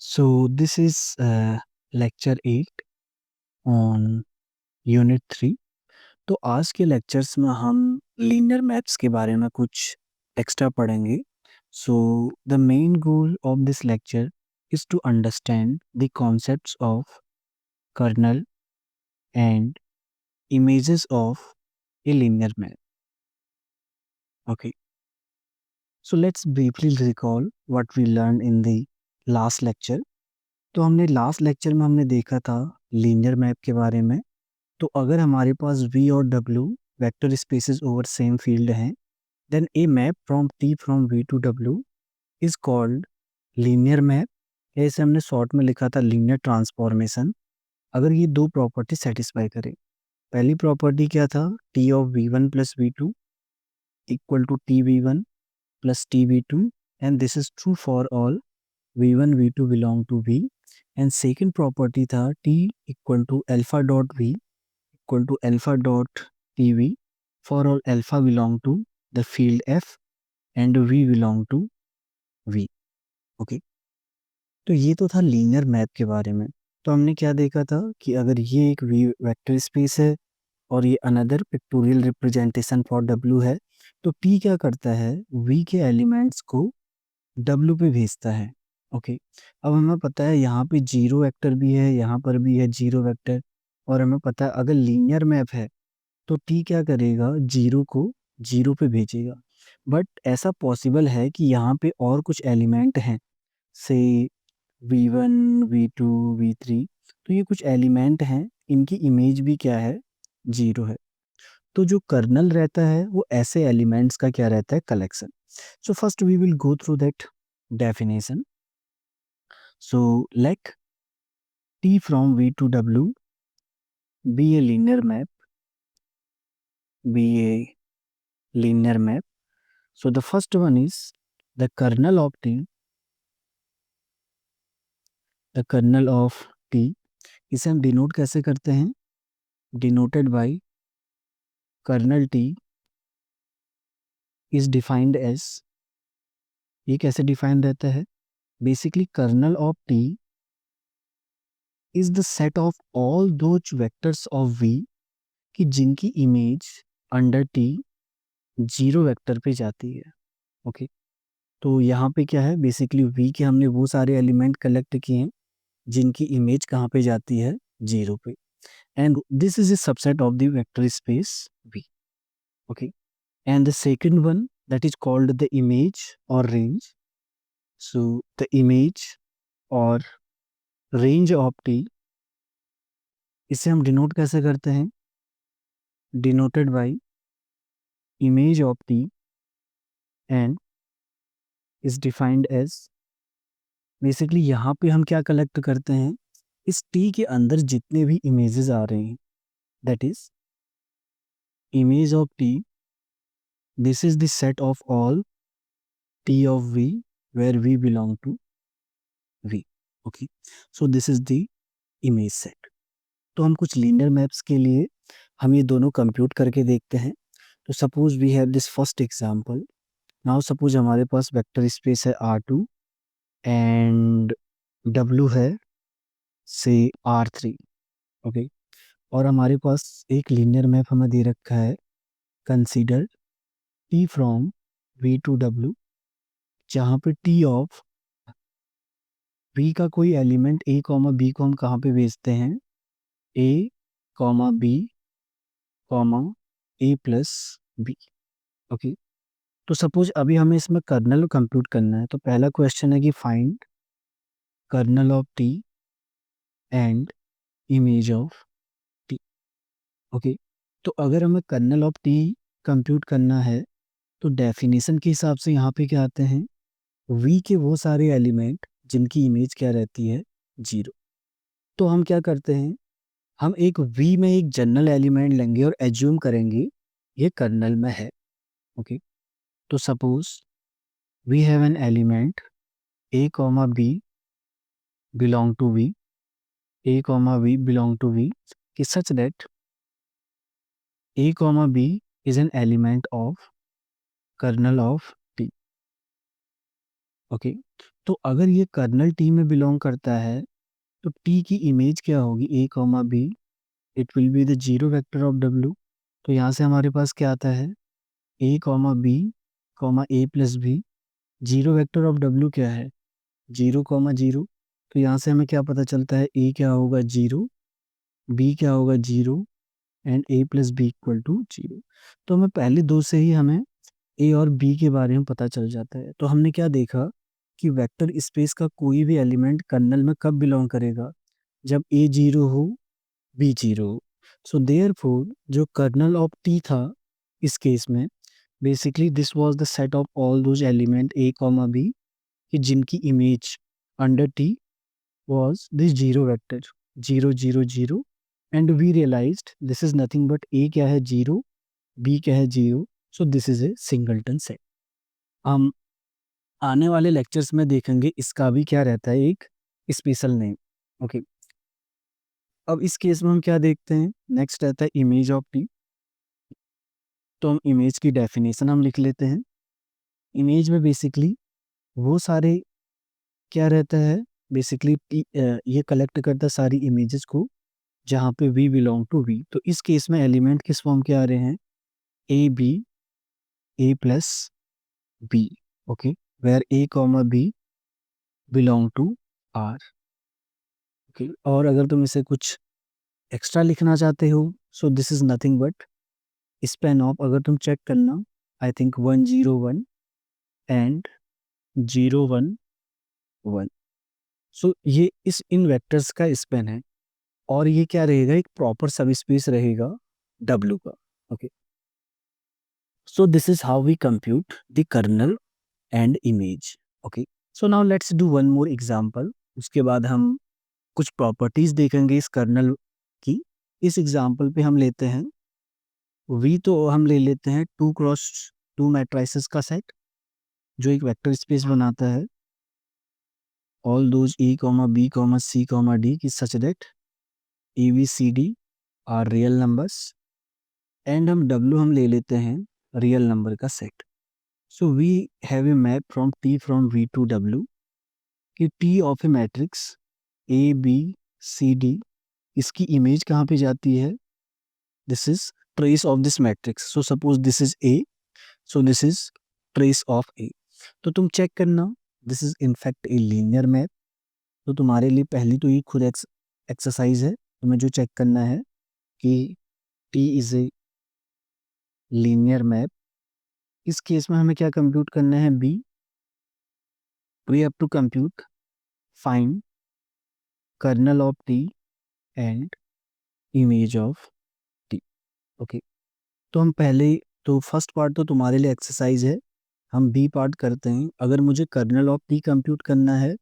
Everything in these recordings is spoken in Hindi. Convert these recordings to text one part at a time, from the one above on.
So this is lecture 8 on unit 3। तो आज के लेक्चर्स में हम लीनियर मैप्स के बारे में कुछ एक्स्ट्रा पढ़ेंगे। So the main goal of this lecture is to understand the concepts of kernel and images of a linear map. Okay, so let's briefly recall what we learned in the last lecture. तो हमने लास्ट लेक्चर में हमने देखा था लीनियर मैप के बारे में। तो अगर हमारे पास v और w vector spaces over same field हैं, then a map from t from v to w is called linear map. ऐसे हमने शॉर्ट में लिखा था लीनियर ट्रांसफॉर्मेशन। अगर ये दो प्रॉपर्टी सेटिस्फाई करे, पहली प्रॉपर्टी क्या था, t of v1 plus v2 equal to T V one plus T V two, and this is true for all v1 v2 belong to v। And second property था t equal to alpha dot v equal to alpha dot tv for all alpha belong to the field f and v belong to v। Okay, तो ये तो था लीनियर मैप के बारे में। तो हमने क्या देखा था कि अगर ये एक v वेक्टर स्पेस है और ये another pictorial representation for w है, तो p क्या करता है, v के एलिमेंट्स को w पे भेजता है। ओके, अब हमें पता है यहाँ पे जीरो वेक्टर भी है, यहाँ पर भी है जीरो वेक्टर, और हमें पता है अगर लीनियर मैप है तो टी क्या करेगा, जीरो को जीरो पे भेजेगा। बट ऐसा पॉसिबल है कि यहाँ पे और कुछ एलिमेंट हैं, से v1 v2 v3, तो ये कुछ एलिमेंट हैं, इनकी इमेज भी क्या है, जीरो है। तो जो कर्नल रहता है वो ऐसे एलिमेंट्स का क्या रहता है, collection. So first we will go through that definition. So let t from v to w be a linear map, be a linear map. So the first one is the kernel of t, the kernel of t, इसे हम डिनोट कैसे करते हैं, denoted by kernel t is defined as, ये कैसे डिफाइन रहता है, basically kernel of t is the set of all those vectors of v कि जिनकी image under t zero vector पे जाती है। ओके, तो यहाँ पे क्या है, बेसिकली v के हमने वो सारे एलिमेंट कलेक्ट किए हैं जिनकी इमेज कहाँ पे जाती है, जीरो पे, and this is a subset of the vector space V. Okay, and the second one that is called the image or range. So the image or range of T, इसे हम डिनोट कैसे करते हैं, denoted bye image of T and is defined as, basically यहाँ पे हम क्या कलेक्ट करते हैं, इस T के अंदर जितने भी इमेजेस आ रहे हैं, that is image of T, this is the set of all T of V where V belong to V. Okay, so this is the image set. तो हम कुछ लीनियर मैप्स के लिए हम ये दोनों कंप्यूट करके देखते हैं। तो suppose we have this first example. Now suppose हमारे पास वेक्टर स्पेस है R2 एंड W है से R3। ओके, और हमारे पास एक लीनियर मैप हमें दे रखा है, consider T from V to W, जहाँ पे T ऑफ V का कोई एलिमेंट A कॉमा B को हम कहाँ पे भेजते हैं, A comma B comma A plus B। Okay, तो सपोज अभी हमें इसमें कर्नल कंप्यूट करना है। तो पहला क्वेश्चन है कि find kernel of T and image of T. Okay, तो अगर हमें कर्नल ऑफ टी कंप्यूट करना है तो डेफिनेशन के हिसाब से यहाँ पे क्या आते हैं, वी के वो सारे एलिमेंट जिनकी इमेज क्या रहती है, जीरो। तो हम क्या करते हैं, हम एक वी में एक जनरल एलिमेंट लेंगे और एज्यूम करेंगे ये कर्नल में है। ओके, तो suppose we have an element a comma b belong to v, a comma v belong to v, is such that a comma b is an element of kernel of t। Okay, तो अगर ये कर्नल टी में बिलोंग करता है तो टी की इमेज क्या होगी, a comma b, it will be the zero vector of W. तो यहाँ से हमारे पास क्या आता है, a comma B comma a plus b, zero vector of W क्या है, जीरो कॉमा जीरो। तो यहाँ से हमें क्या पता चलता है, ए क्या होगा जीरो, बी क्या होगा zero, and A plus B equal to zero. तो हमें पहले दो से ही हमें ए और बी के बारे में पता चल जाता है। तो हमने क्या देखा कि वेक्टर स्पेस का कोई भी एलिमेंट कर्नल में कब बिलोंग करेगा, जब ए जीरो हो, बी जीरो हो। सो देयरफॉर जो कर्नल ऑफ टी था इस केस में, basically this was the set of all those element A comma B कि जिनकी image under T was this zero vector, 0 0 0, and we realized this is nothing but a क्या है जीरो, b क्या है zero, so this is a singleton set। हम आने वाले लेक्चर्स में देखेंगे इसका भी क्या रहता है, एक स्पेशल नेम। ओके, अब इस केस में हम क्या देखते हैं, नेक्स्ट रहता है इमेज ऑफ टी। तो हम इमेज की डेफिनेशन हम लिख लेते हैं। इमेज में बेसिकली वो सारे क्या रहता है, बेसिकली ये कलेक्ट करता है सारी इमेजेस को जहाँ पे v बिलोंग टू v। तो इस केस में एलिमेंट किस फॉर्म के आ रहे हैं, A B, A plus B, okay, where A comma B belong to R. Okay, और अगर तुम इसे कुछ एक्स्ट्रा लिखना चाहते हो, so this is nothing but span of, अगर तुम चेक करना, आई थिंक 101 एंड 011। सो ये इस इन वेक्टर्स का स्पैन है, और ये क्या रहेगा, एक प्रॉपर सब स्पेस रहेगा W का। Okay, so this is how we compute the kernel and image। okay, so now let's do one more example। उसके बाद हम कुछ प्रॉपर्टीज देखेंगे इस कर्नल की। इस एग्जाम्पल पे हम लेते हैं V, तो हम ले लेते हैं 2x2 मैट्रिसेस का सेट जो एक वेक्टर स्पेस बनाता है, all those E, B, C, D की such that A B C D are real numbers, and हम W हम ले लेते हैं रियल नंबर का set. So we have a map from T from V to W कि T of a matrix A B C D, इसकी इमेज कहाँ पे जाती है, this is trace of this matrix। So suppose this is A, so this is trace of A। तो तुम चेक करना, this is in fact a linear map। तो तुम्हारे लिए पहली तो ये खुद एक्सरसाइज है, तुम्हें जो चेक करना है कि T is a linear map। इस केस में हमें क्या कंप्यूट करना है, B, we have to compute find kernel of T and image of T। Okay, तो हम पहले, तो फर्स्ट पार्ट तो तुम्हारे लिए एक्सरसाइज है, हम बी पार्ट करते हैं। अगर मुझे कर्नल ऑफ टी कंप्यूट करना है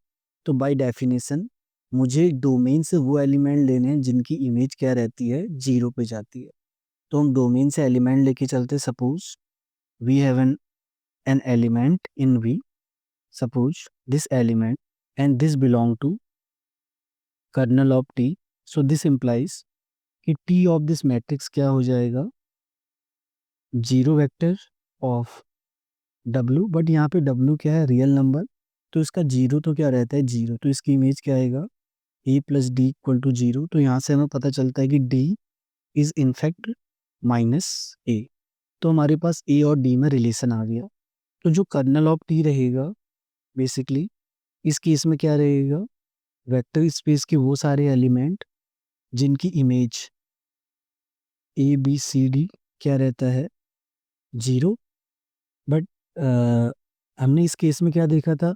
तो बाय डेफिनेशन मुझे डोमेन से वो एलिमेंट लेने हैं जिनकी इमेज क्या रहती है, जीरो पे जाती है। तो हम डोमेन से एलिमेंट लेके चलते, suppose we have an element in V, suppose this element and this belong to kernel of T. So this implies कि टी ऑफ दिस मैट्रिक्स क्या हो जाएगा, zero vector of W, but यहाँ पे W क्या है, रियल नंबर, तो इसका जीरो तो क्या रहता है, जीरो, तो इसकी इमेज क्या आएगा, a plus D equal to zero. तो यहाँ से हमें पता चलता है कि D is in fact minus a। तो हमारे पास A और D में रिलेशन आ गया। तो जो कर्नल ऑफ T रहेगा बेसिकली इस केस में क्या रहेगा, वेक्टर स्पेस के वो सारे एलिमेंट जिनकी image A B C D क्या रहता है, जीरो। बट हमने इस केस में क्या देखा था,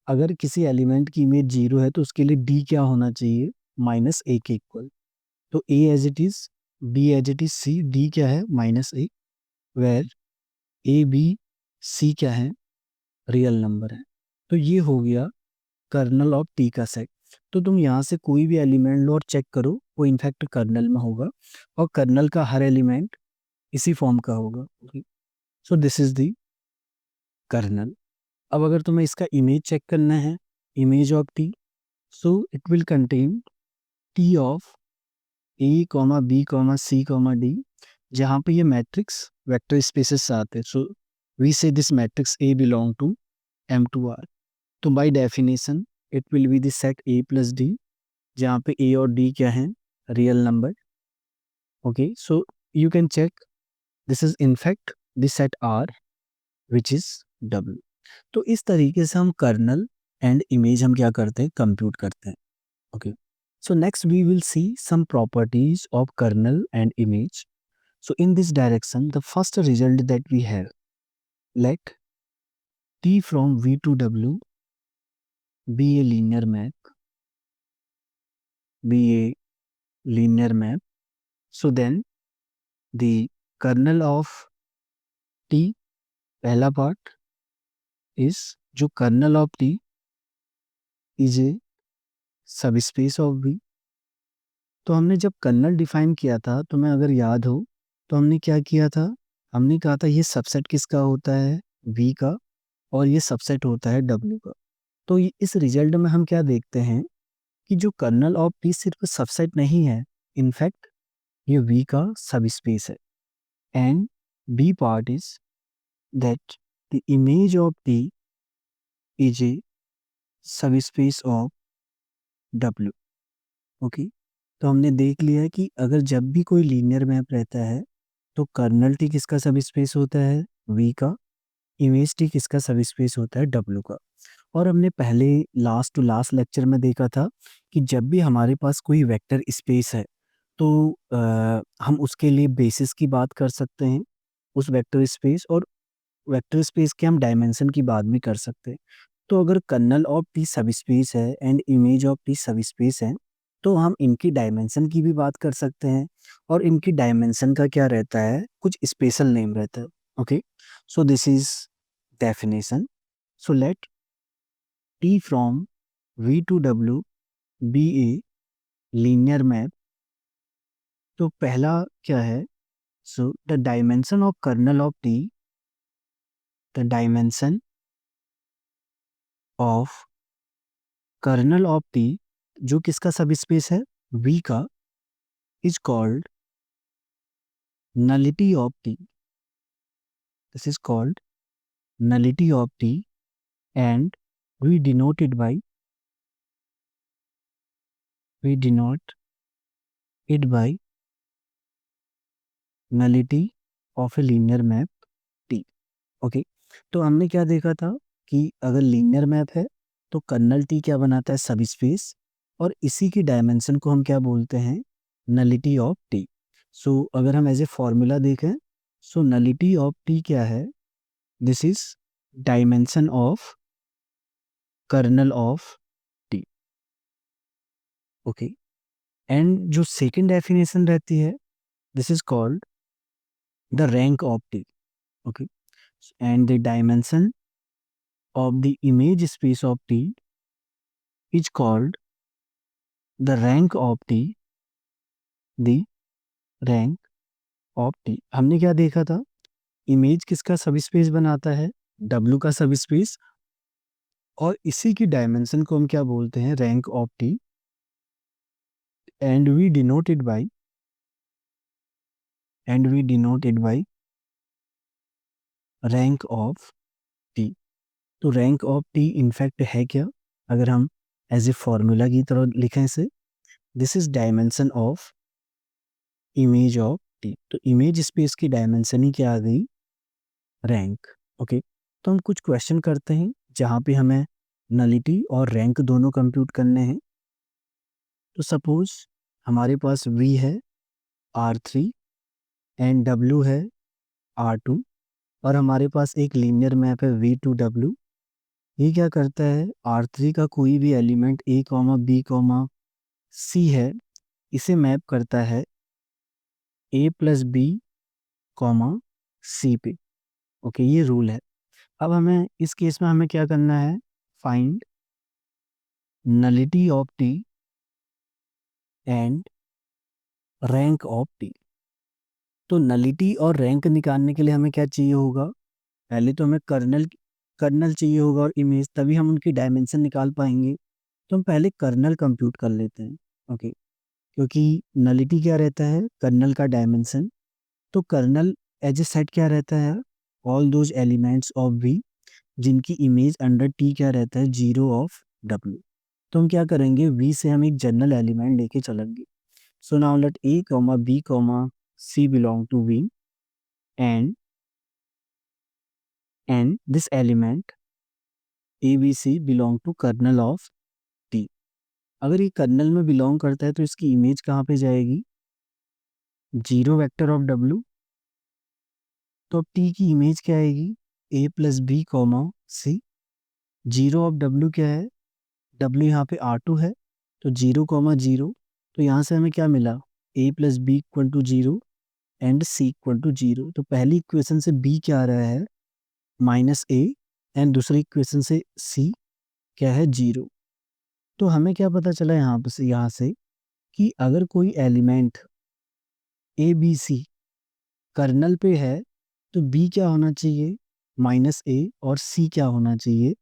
अगर किसी एलिमेंट की इमेज जीरो है तो उसके लिए डी क्या होना चाहिए, माइनस ए के इक्वल। तो a as it is, b as it is, c, d क्या है, minus a, where a B c क्या है, रियल नंबर है। तो ये हो गया कर्नल ऑफ टी का सेट। तो तुम यहाँ से कोई भी एलिमेंट लो और चेक करो, वो इनफैक्ट कर्नल में होगा, और कर्नल का हर एलिमेंट इसी फॉर्म का होगा। So this is the kernel. अब अगर तुम्हें इसका इमेज चेक करना है, image of T, so it will contain T of A comma B comma C comma D, जहाँ पे ये मैट्रिक्स वेक्टर स्पेसेस आते हैं। So we say this matrix A belong to M2R। तो by definition it will be the set A plus D, जहाँ पे ए और डी क्या है, real number. Okay, so you can check this is in fact the set R which is W. तो इस तरीके से हम कर्नल एंड इमेज हम क्या करते हैं, कंप्यूट करते हैं। Okay, so next we will see some properties of kernel and image. So in this direction, the first result that we have, let T from V to W be a linear map, be a linear map. So then the kernel of T, पहला part is जो kernel of T is a subspace of V। तो हमने जब कर्नल डिफाइन किया था, तो मैं अगर याद हो तो हमने क्या किया था, हमने कहा था ये सबसेट किसका होता है, V का, और ये सबसेट होता है W का। तो इस रिजल्ट में हम क्या देखते हैं कि जो कर्नल ऑफ T सिर्फ सबसेट नहीं है, इनफैक्ट ये V का सब स्पेस है। And B part is that the image of T is a सब स्पेस ऑफ W। ओके, तो हमने देख लिया है कि अगर जब भी कोई लीनियर मैप रहता है तो कर्नल टी किसका सब स्पेस होता है, V का। इमेज टी किसका सब स्पेस होता है, W का। और हमने पहले लास्ट टू लास्ट लेक्चर में देखा था कि जब भी हमारे पास कोई वेक्टर स्पेस है तो हम उसके लिए बेसिस की बात कर सकते हैं उस वेक्टर स्पेस, और वेक्टर स्पेस के हम डायमेंशन की बात भी कर सकते हैं। तो अगर कर्नल ऑफ टी सब स्पेस है एंड इमेज ऑफ टी सब स्पेस है, तो हम इनकी डायमेंशन की भी बात कर सकते हैं, और इनकी डायमेंशन का क्या रहता है, कुछ स्पेशल नेम रहता है। Okay, so this is definition. So let T from V to W be a linear map। तो पहला क्या है, so the dimension of kernel of T, the dimension of kernel of T जो किसका सब स्पेस है, V का, is called nullity of T। This is called nullity of T and we denote it by we denote it by nullity of a linear map T। Okay, तो हमने क्या देखा था कि अगर लीनियर मैप है तो कर्नल टी क्या बनाता है, सब स्पेस, और इसी की डायमेंशन को हम क्या बोलते हैं, नलिटी ऑफ टी। सो अगर हम एज ए फॉर्मूला देखें, सो नलिटी ऑफ टी क्या है, this is dimension of kernel of T. Okay, and जो सेकेंड डेफिनेशन रहती है, this is called the rank of T. Okay, and the dimension of the image space of T is called the rank of T, the rank of T। हमने क्या देखा था, इमेज किसका सब स्पेस बनाता है, W का सब स्पेस, और इसी की डायमेंशन को हम क्या बोलते हैं, rank of T, and we denote it by rank of T। तो रैंक ऑफ T इनफैक्ट है क्या, अगर हम एज ए फॉर्मूला की तरह लिखें इसे, this is dimension of image of T। तो इमेज स्पेस की डायमेंशन ही क्या आ गई, रैंक। ओके, तो हम कुछ क्वेश्चन करते हैं जहाँ पे हमें नलिटी और रैंक दोनों कंप्यूट करने हैं। तो सपोज हमारे पास V है R3 एंड W है R2, और हमारे पास एक लीनियर मैप है V to W। ये क्या करता है, R3 का कोई भी एलिमेंट A, B, C है, इसे मैप करता है A प्लस B, C पे। ओके, ये रूल है। अब हमें इस केस में हमें क्या करना है, find nullity of T and rank of T. तो नलिटी और रैंक निकालने के लिए हमें क्या चाहिए होगा, पहले तो हमें कर्नल कर्नल चाहिए होगा और इमेज, तभी हम उनकी डायमेंशन निकाल पाएंगे। तो हम पहले कर्नल कंप्यूट कर लेते हैं। ओके, क्योंकि नलिटी क्या रहता है, कर्नल का डायमेंशन। तो कर्नल एज ए सेट क्या रहता है, all those elements of V जिनकी इमेज अंडर टी क्या रहता है, 0 ऑफ डब्ल्यू। तो हम क्या करेंगे, वी से हम एक जनरल एलिमेंट लेके चलेंगे। So now let A comma B comma C belong to V and this element A B C belong to kernel of T. अगर ये कर्नल में बिलोंग करता है तो इसकी इमेज कहाँ पे जाएगी, 0 वेक्टर ऑफ डब्ल्यू। तो अब टी की इमेज क्या आएगी, a plus b comma c. 0 of W क्या है, डब्ल्यू यहाँ पे R2 है, तो 0 कॉमा 0। तो यहाँ से हमें क्या मिला, a plus B equal to 0 and c equal to 0। तो पहली इक्वेशन से बी क्या आ रहा है, -a, एंड दूसरी इक्वेशन से सी क्या है, 0। तो हमें क्या पता चला यहाँ से कि अगर कोई element A B C kernel पे है तो बी क्या होना चाहिए, -a, और सी क्या होना चाहिए,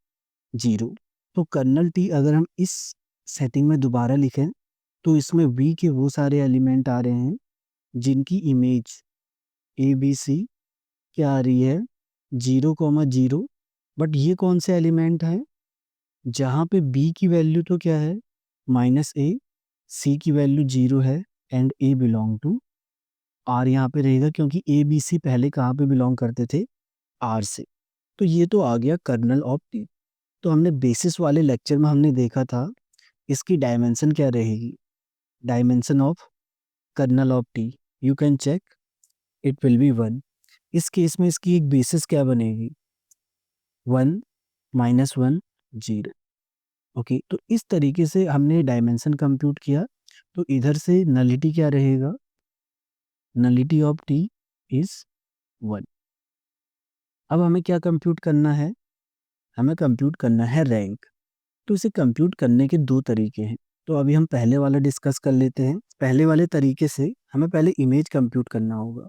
0। तो कर्नल टी अगर हम इस सेटिंग में दोबारा लिखें तो इसमें वी के वो सारे एलिमेंट आ रहे हैं जिनकी इमेज ए बी सी क्या आ रही है, 0,0। बट ये कौन से एलिमेंट हैं, जहाँ पे बी की वैल्यू तो क्या है, -a, सी की वैल्यू 0 है and A belong to R यहाँ पे रहेगा, क्योंकि ए बी सी पहले कहाँ पे बिलोंग करते थे, आर से। तो ये तो आ गया कर्नल ऑफ टी। तो हमने बेसिस वाले लेक्चर में हमने देखा था इसकी डायमेंशन क्या रहेगी, dimension of kernel of T, you can check, it will be 1। इस केस में इसकी एक बेसिस क्या बनेगी, 1 -1 0। ओके, तो इस तरीके से हमने डायमेंशन कंप्यूट किया। तो इधर से नलिटी क्या रहेगा, नलिटी ऑफ टी इज 1। अब हमें क्या कंप्यूट करना है, हमें कंप्यूट करना है रैंक। तो इसे कंप्यूट करने के दो तरीके हैं। तो अभी हम पहले वाला डिस्कस कर लेते हैं। पहले वाले तरीके से हमें पहले इमेज कंप्यूट करना होगा।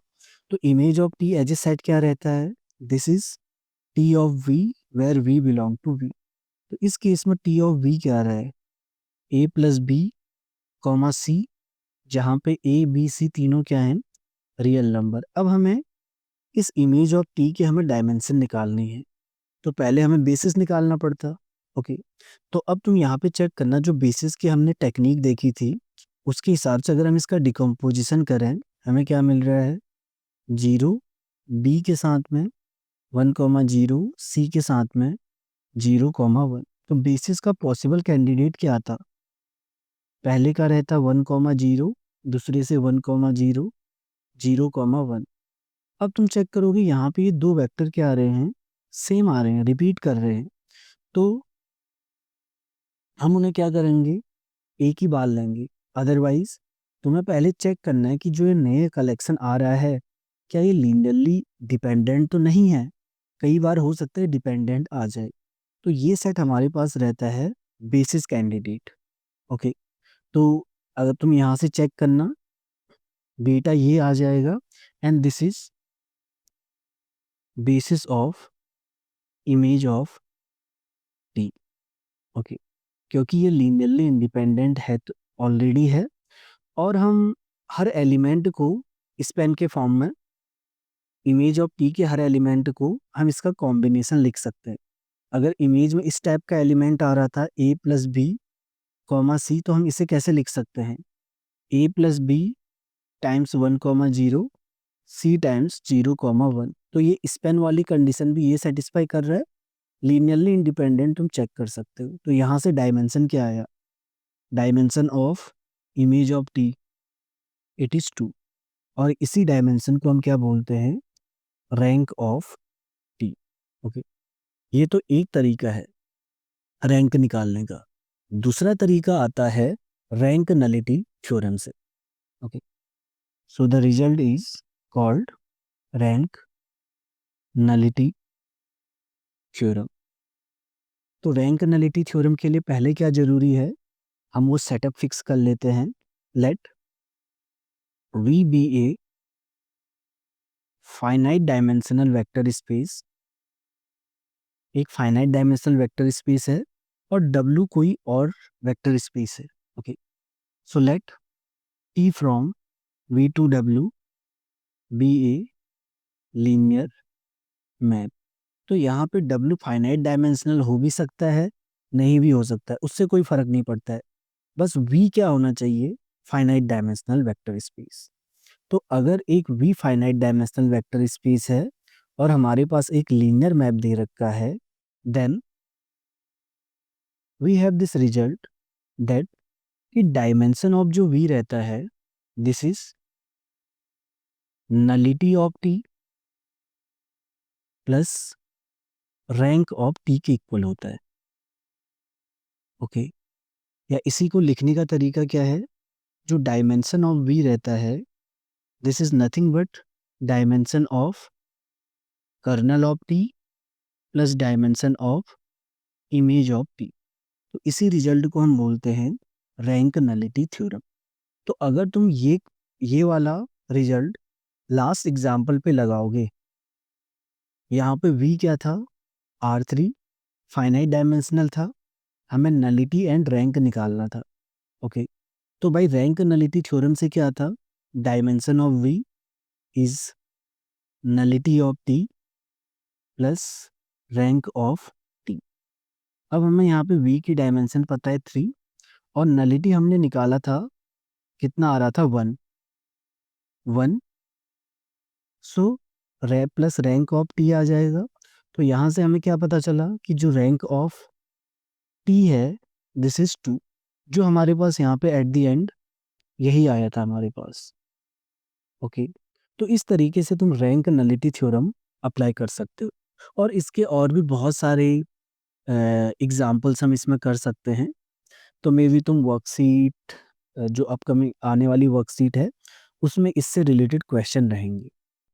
तो image of T as a set क्या रहता है, this is T of V where V belong to V. तो इस केस में टी ऑफ वी क्या आ रहा है, ए प्लस बी कॉमा सी, जहाँ पे ए बी सी तीनों क्या हैं, रियल नंबर। अब हमें इस इमेज ऑफ टी के हमें डायमेंशन निकालनी है। तो पहले हमें बेसिस निकालना पड़ता। ओके, तो अब तुम यहाँ पे चेक करना, जो बेसिस की हमने टेक्निक देखी थी उसके हिसाब से अगर हम इसका डिकम्पोजिशन करें, हमें क्या मिल रहा है, 0 बी के साथ में 1,0, सी के साथ में 0,1। तो बेसिस का पॉसिबल कैंडिडेट क्या था, पहले का रहता 1,0, दूसरे से 1,0, 0,1। अब तुम चेक करोगे यहाँ पे ये दो वेक्टर क्या आ रहे हैं, सेम आ रहे हैं, रिपीट कर रहे हैं। तो हम उन्हें क्या करेंगे, एक ही बार लेंगे। अदरवाइज तुम्हें पहले चेक करना है कि जो ये नए कलेक्शन आ रहा है क्या ये लीनियरली डिपेंडेंट तो नहीं है। कई बार हो सकता है डिपेंडेंट आ जाए। तो ये सेट हमारे पास रहता है बेसिस कैंडिडेट। ओके, तो अगर तुम यहाँ से चेक करना, बेटा ये आ जाएगा and this is basis of image of T. Okay, क्योंकि ये लीनियरली इंडिपेंडेंट है तो ऑलरेडी है, और हम हर एलिमेंट को स्पेन के फॉर्म में, इमेज ऑफ टी के हर एलिमेंट को हम इसका कॉम्बिनेशन लिख सकते हैं। अगर इमेज में इस टाइप का एलिमेंट आ रहा था ए प्लस बी कॉमा सी, तो हम इसे कैसे लिख सकते हैं, ए प्लस बी टाइम्स 1,0, सी टाइम्स 0,1। तो ये स्पेन वाली कंडीशन भी ये सेटिस्फाई कर रहा है, लीनियरली इंडिपेंडेंट तुम चेक कर सकते हो। तो यहाँ से डायमेंशन क्या आया, dimension of image of T it is 2। और इसी डायमेंशन को हम क्या बोलते हैं, रैंक ऑफ टी। ओके, ये तो एक तरीका है रैंक निकालने का। दूसरा तरीका आता है रैंक नलिटी थ्योरम से। Okay, so the result is called rank nullity theorem. तो रैंक नलिटी थ्योरम के लिए पहले क्या जरूरी है, हम वो सेटअप फिक्स कर लेते हैं। Let V be a finite dimensional vector space, एक फाइनाइट डायमेंशनल वेक्टर स्पेस है, और W कोई और वेक्टर स्पेस है। Okay, so let T from V to W be a linear map. तो यहाँ पे W फाइनाइट डायमेंशनल हो भी सकता है, नहीं भी हो सकता है, उससे कोई फर्क नहीं पड़ता है। बस V क्या होना चाहिए? Finite dimensional vector space. तो अगर एक V finite dimensional vector space है और हमारे पास एक लीनियर मैप दे रखा है, then we have this result that कि डायमेंशन ऑफ जो V रहता है, this is nullity of T plus rank of T के इक्वल होता है। ओके, या इसी को लिखने का तरीका क्या है? जो डायमेंशन ऑफ V रहता है, this is nothing but dimension of kernel of T plus dimension of image of T। तो इसी रिजल्ट को हम बोलते हैं रैंक नलिटी थ्योरम। तो अगर तुम ये वाला रिजल्ट लास्ट एग्जाम्पल पे लगाओगे, यहाँ पे V क्या था? R3 फाइनाइट डायमेंशनल था, हमें नलिटी एंड रैंक निकालना था। ओके, तो भाई रैंक नलिटी थ्योरम से क्या था? Dimension of V is nullity of T plus rank of T। अब हमें यहाँ पे V की डायमेंशन पता है 3 और नलिटी हमने निकाला था, कितना आ रहा था? 1। So plus rank of T आ जाएगा। तो यहाँ से हमें क्या पता चला कि जो रैंक ऑफ T है, दिस इज 2, जो हमारे पास यहाँ पे एट द एंड यही आया था हमारे पास। ओके, तो इस तरीके से तुम रैंक नलिटी थ्योरम अप्लाई कर सकते हो और इसके और भी बहुत सारे एग्जाम्पल्स हम इसमें कर सकते हैं। तो मे बी तुम वर्कशीट जो अपकमिंग आने वाली वर्कशीट है, उसमें इससे रिलेटेड क्वेश्चन रहेंगे।